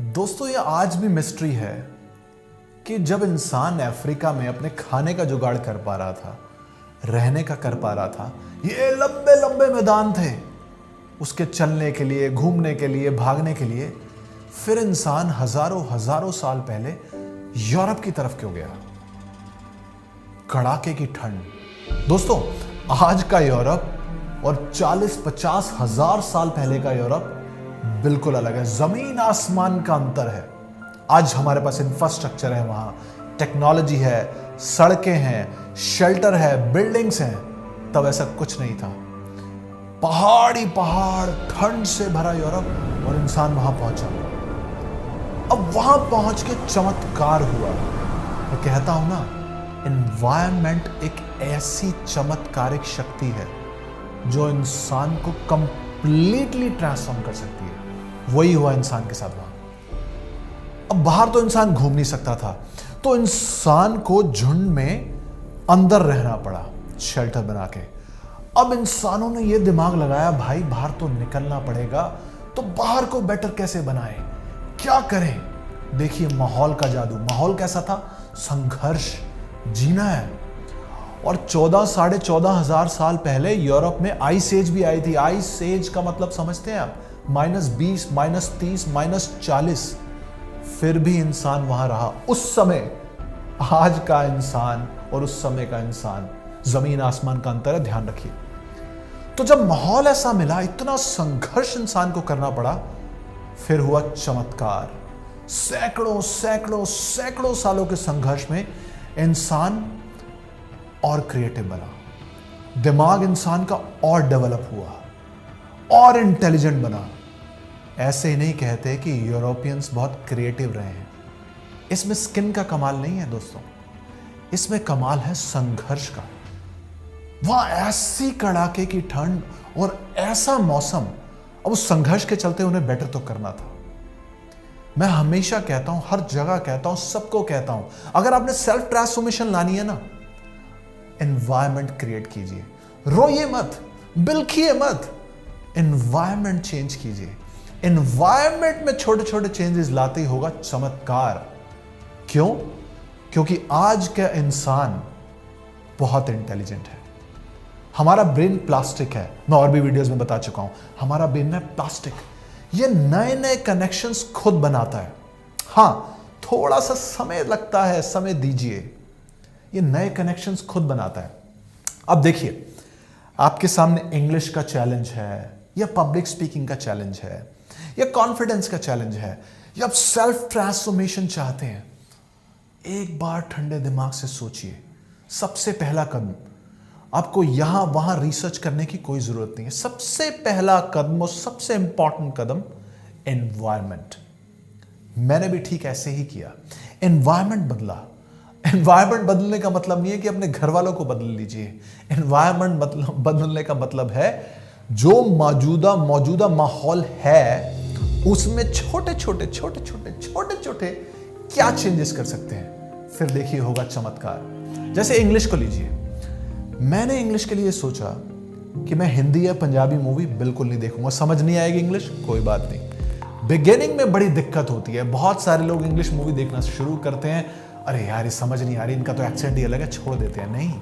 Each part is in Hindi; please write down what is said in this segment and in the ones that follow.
दोस्तों ये आज भी मिस्ट्री है कि जब इंसान अफ्रीका में अपने खाने का जुगाड़ कर पा रहा था, रहने का कर पा रहा था, ये लंबे लंबे मैदान थे उसके चलने के लिए, घूमने के लिए, भागने के लिए, फिर इंसान हजारों हजारों साल पहले यूरोप की तरफ क्यों गया? कड़ाके की ठंड। दोस्तों आज का यूरोप और 40-50 हजार साल पहले का यूरोप बिल्कुल अलग है। जमीन आसमान का अंतर है। आज हमारे पास इंफ्रास्ट्रक्चर है, वहां टेक्नोलॉजी है, सड़कें हैं, शेल्टर है, बिल्डिंग्स हैं। तब ऐसा कुछ नहीं था। पहाड़ी पहाड़, ठंड से भरा यूरोप, और इंसान वहां पहुंचा। अब वहां पहुंच के चमत्कार हुआ। मैं कहता हूं ना, एनवायरनमेंट एक ऐसी चमत्कारिक शक्ति है जो इंसान को कंप्लीटली ट्रांसफॉर्म कर सकती है। वही हुआ इंसान के साथ वहां। अब बाहर तो इंसान घूम नहीं सकता था, तो इंसान को झुंड में अंदर रहना पड़ा, शेल्टर बना के। अब इंसानों ने यह दिमाग लगाया, भाई बाहर तो निकलना पड़ेगा, तो बाहर को बेटर कैसे बनाए, क्या करें? देखिए माहौल का जादू। माहौल कैसा था? संघर्ष, जीना है। और 14-14.5 हजार साल पहले यूरोप में आइस एज भी आई थी। आइस एज का मतलब समझते हैं आप? -20, -30, -40। फिर भी इंसान वहां रहा। उस समय, आज का इंसान और उस समय का इंसान, जमीन आसमान का अंतर है, ध्यान रखिए। तो जब माहौल ऐसा मिला, इतना संघर्ष इंसान को करना पड़ा, फिर हुआ चमत्कार। सैकड़ों सैकड़ों सैकड़ों सालों के संघर्ष में इंसान और क्रिएटिव बना। दिमाग इंसान का और डेवलप हुआ और इंटेलिजेंट बना। ऐसे ही नहीं कहते कि यूरोपियंस बहुत क्रिएटिव रहे हैं। इसमें स्किन का कमाल नहीं है दोस्तों, इसमें कमाल है संघर्ष का। वहां ऐसी कड़ाके की ठंड और ऐसा मौसम, अब उस संघर्ष के चलते उन्हें बेटर तो करना था। मैं हमेशा कहता हूं, हर जगह कहता हूं, सबको कहता हूं, अगर आपने सेल्फ ट्रांसफॉर्मेशन लानी है ना, एनवायरनमेंट क्रिएट कीजिए। रोइए मत, बिलखिए मत, एनवायरनमेंट चेंज कीजिए। एनवायरनमेंट में छोटे छोटे चेंजेस लाते ही होगा चमत्कार। क्यों? क्योंकि आज का इंसान बहुत इंटेलिजेंट है। हमारा ब्रेन प्लास्टिक है, मैं और भी वीडियोस में बता चुका हूं। हमारा ब्रेन है प्लास्टिक, ये नए नए कनेक्शंस खुद बनाता है। हां, थोड़ा सा समय लगता है, समय दीजिए, ये नए कनेक्शंस खुद बनाता है। अब देखिए, आपके सामने इंग्लिश का चैलेंज है, या पब्लिक स्पीकिंग का चैलेंज है, या कॉन्फिडेंस का चैलेंज है, या आप सेल्फ ट्रांसफॉर्मेशन चाहते हैं। एक बार ठंडे दिमाग से सोचिए। सबसे पहला कदम, आपको यहां वहां रिसर्च करने की कोई जरूरत नहीं है। सबसे पहला कदम और सबसे इंपॉर्टेंट कदम, एनवायरनमेंट। मैंने भी ठीक ऐसे ही किया, एनवायरनमेंट बदला। एनवायरनमेंट बदलने का मतलब नहीं है कि अपने घर वालों को बदल लीजिए। एनवायरनमेंट बदलने का मतलब है जो मौजूदा माहौल है उसमें छोटे छोटे क्या चेंजेस कर सकते हैं, फिर देखिए होगा चमत्कार। जैसे इंग्लिश को लीजिए। मैंने इंग्लिश के लिए सोचा कि मैं हिंदी या पंजाबी मूवी बिल्कुल नहीं देखूंगा, समझ नहीं आएगी इंग्लिश, कोई बात नहीं। बिगिनिंग में बड़ी दिक्कत होती है, बहुत सारे लोग इंग्लिश मूवी देखना शुरू करते हैं, अरे यार ये समझ नहीं आ रही, इनका तो एक्सेंट ही अलग है, छोड़ देते हैं। नहीं,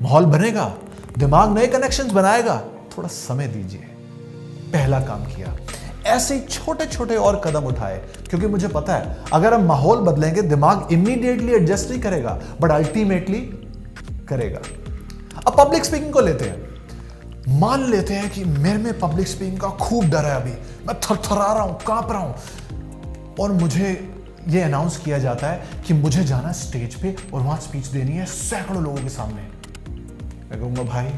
माहौल बनेगा, दिमाग नए कनेक्शंस बनाएगा, थोड़ा समय दीजिए। पहला काम किया। ऐसे छोटे छोटे और कदम उठाए, क्योंकि मुझे पता है अगर हम माहौल बदलेंगे, दिमाग इमीडिएटली एडजस्ट नहीं करेगा, बट अल्टीमेटली करेगा। अब पब्लिक स्पीकिंग को लेते हैं। मान लेते हैं कि मेरे में पब्लिक स्पीकिंग का खूब डर है, अभी मैं थरथरा रहा हूं, कांप रहा हूं, और मुझे यह अनाउंस किया जाता है कि मुझे जाना स्टेज पे और वहां स्पीच देनी है सैकड़ों लोगों के सामने। मैं कहूंगा भाई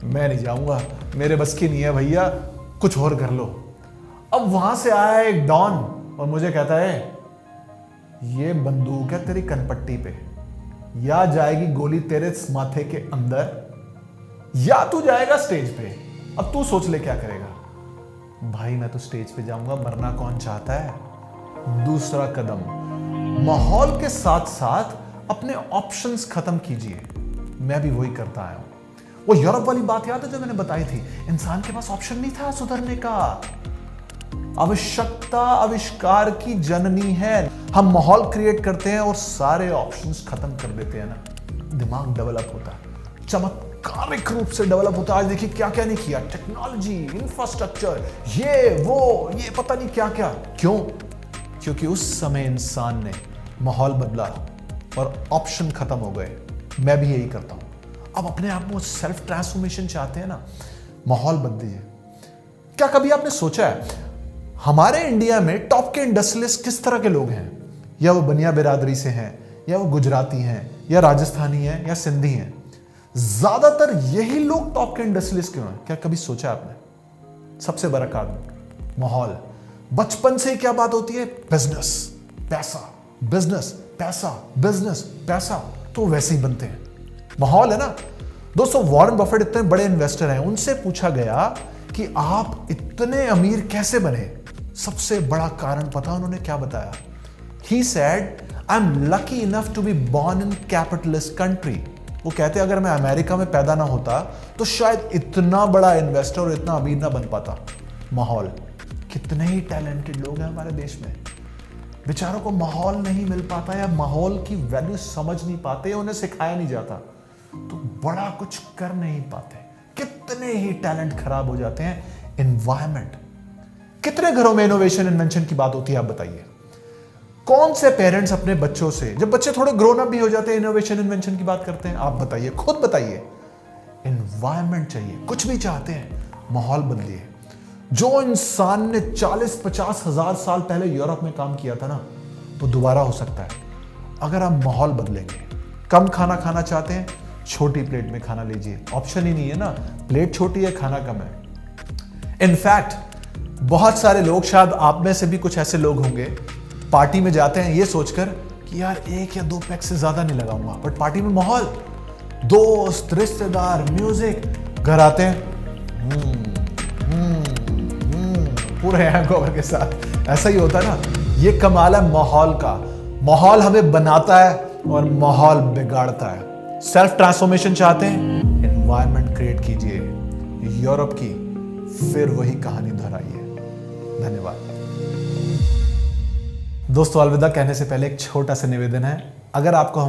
मैं नहीं जाऊंगा, मेरे बस की नहीं है भैया, कुछ और कर लो। अब वहां से आया एक डॉन और मुझे कहता है, ये बंदूक है तेरी कनपट्टी पे, या जाएगी गोली तेरे माथे के अंदर, या तू जाएगा स्टेज पे। अब तू सोच ले क्या करेगा। भाई मैं तो स्टेज पे जाऊंगा, मरना कौन चाहता है। दूसरा कदम, माहौल के साथ साथ अपने ऑप्शंस खत्म कीजिए। मैं भी वही करता आया हूं। वो यूरोप वाली बात याद है जो मैंने बताई थी, इंसान के पास ऑप्शन नहीं था सुधरने का। आवश्यकता आविष्कार की जननी है। हम माहौल क्रिएट करते हैं और सारे ऑप्शंस खत्म कर देते हैं ना, दिमाग डेवलप होता है, चमत्कारिक रूप से डेवलप होता है। आज देखिए क्या क्या नहीं किया, टेक्नोलॉजी, इंफ्रास्ट्रक्चर, ये वो, ये पता नहीं क्या क्या। क्यों? क्योंकि उस समय इंसान ने माहौल बदला और ऑप्शन खत्म हो गए। मैं भी यही करता हूं। अब अपने आप में सेल्फ ट्रांसफॉर्मेशन चाहते हैं ना, माहौल बदलिए। क्या कभी आपने सोचा है हमारे इंडिया में टॉप के इंडस्ट्रियलिस्ट किस तरह के लोग हैं? या वो बनिया बिरादरी से हैं, या वो गुजराती हैं, या राजस्थानी हैं, या सिंधी हैं? ज्यादातर यही लोग टॉप के इंडस्ट्रियलिस्ट क्यों हैं? क्या कभी सोचा आपने? सबसे बड़ा कारण माहौल। बचपन से ही क्या बात होती है? बिजनेस, पैसा, बिजनेस, पैसा, बिजनेस, पैसा, तो वैसे ही बनते हैं। माहौल है ना दोस्तों। वॉरेन बफेट इतने बड़े इन्वेस्टर हैं, उनसे पूछा गया कि आप इतने अमीर कैसे बने? सबसे बड़ा कारण पता उन्होंने क्या बताया? He said, I'm lucky enough to be born in capitalist country. वो कहते अगर मैं अमेरिका में पैदा ना होता तो शायद इतना बड़ा इन्वेस्टर और इतना अमीर ना बन पाता। माहौल। कितने ही टैलेंटेड लोग हैं हमारे देश में, बेचारों को माहौल नहीं मिल पाता, या माहौल की वैल्यू समझ नहीं पाते, उन्हें सिखाया नहीं जाता, तो बड़ा कुछ कर नहीं पाते। कितने ही टैलेंट खराब हो जाते हैं। एनवायरमेंट। कितने घरों में इनोवेशन इन्वेंशन की बात होती है? आप बताइए। कौन से पेरेंट्स अपने बच्चों से, जब बच्चे थोड़े ग्रोन अप भी हो जाते हैं, इनोवेशन इन्वेंशन की बात करते हैं? आप बताइए, खुद बताइए। एनवायरमेंट चाहिए। कुछ भी चाहते हैं, माहौल बदलिए। जो इंसान ने 40-50 हजार साल पहले यूरोप में काम किया था ना, वो दोबारा हो सकता है अगर आप माहौल बदलेंगे। कम खाना खाना चाहते हैं, छोटी प्लेट में खाना लीजिए। ऑप्शन ही नहीं है ना, प्लेट छोटी है, खाना कम है। इनफैक्ट बहुत सारे लोग, शायद आप में से भी कुछ ऐसे लोग होंगे, पार्टी में जाते हैं ये सोचकर कि यार 1 या 2 पैक से ज्यादा नहीं लगाऊंगा, बट पार्टी में माहौल, दोस्त, रिश्तेदार, म्यूजिक, घर आते हैं पूरे हैंगओवर के साथ। ऐसा ही होता है ना। ये कमाल है माहौल का। माहौल हमें बनाता है और माहौल बिगाड़ता है। सेल्फ ट्रांसफॉर्मेशन चाहते हैं, एनवायरनमेंट क्रिएट कीजिए। यूरोप की फिर वही कहानी दोहराइए। धन्यवाद दोस्तों। अलविदा कहने से पहले एक छोटा सा निवेदन है। अगर आपको